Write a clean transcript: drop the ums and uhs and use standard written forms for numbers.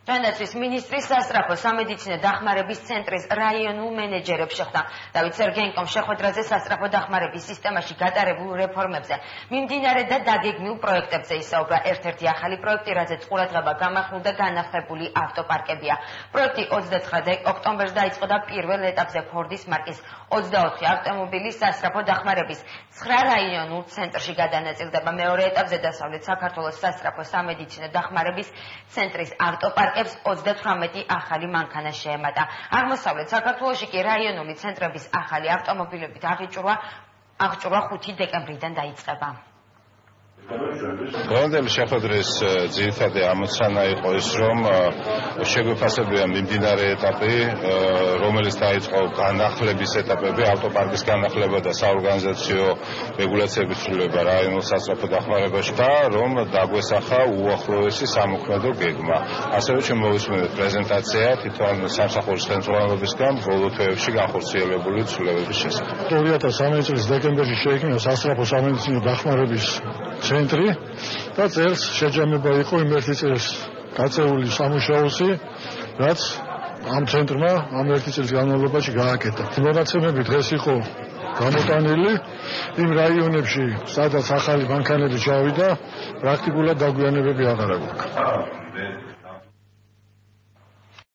განათლის მინისტრის სასწრაფო სამედიცინო დახმარების ცენტრის რაიონულ მენეჯერებს შეხვდა დავით სერგეენკომ შეხვედრაზე სასწრაფო დახმარების სისტემაში გატარებულ რეფორმებზე, მიმდინარე და დაგეგმილ პროექტებზე ისაუბრა. ერთ-ერთი ახალი პროექტი, რაზეც ყურადღება გამახვილ და განახლებული ავტოპარკებია. პროექტი 29 ოქტომბერს დაიწყო და პირველ ეტაპზე ფორდის მარკის 24 ავტომობილის სასწრაფო დახმარების 9 რაიონულ ცენტრში გადანაწილდება. მეორე ეტაპზე დასავლეთ საქართველოს სასწრაფო სამედიცინო დახმარების ცენტრის ავტოპარკ 38 ახალი მანქანა შეემატა. აღმოსავლეთ საქართველოში კი რაიონული ცენტრების ახალი ავტომობილებით აღჭურვა 5 დეკემბრიდან დაიწყება. დღევანდელი შეხვედრის ძირითადი ამოცანა იყო ის, რომ შეგვეფასებია მიმდინარე ეტაპი, რომელიც დაიწყო განახლების ეტაპები, ავტოპარკის განახლება და საორგანიზაციო რეგულაციების ცვლილება რაიონულ სასწრაფო დახმარებაში და რომ დაგვესახა უახლოესი სამოქმედო გეგმა. ასევე შემოვისმინეთ პრეზენტაცია თვითონ სამსახურის ხელმძღვანელობისგან ბოლო თვეებში განხორციელებული ცვლილებების შესახებ. 2013 წლის დეკემბერში შეიქმნა სასწრაფო სამედიცინო დახმარების ცენტრი და წელს შეჯამება იყო იმ ერთი წელს გაწეული სამუშაოსი, რაც ამ ცენტრმა ამ ერთი წლის განმავლობაში გააკეთა. მონაცემები დღეს იყო გამოტანილი იმ რაიონებში, სადაც ახალი მანქანები ჩავიდა, პრაქტიკულად დაგვიანებები აღარ აქვს.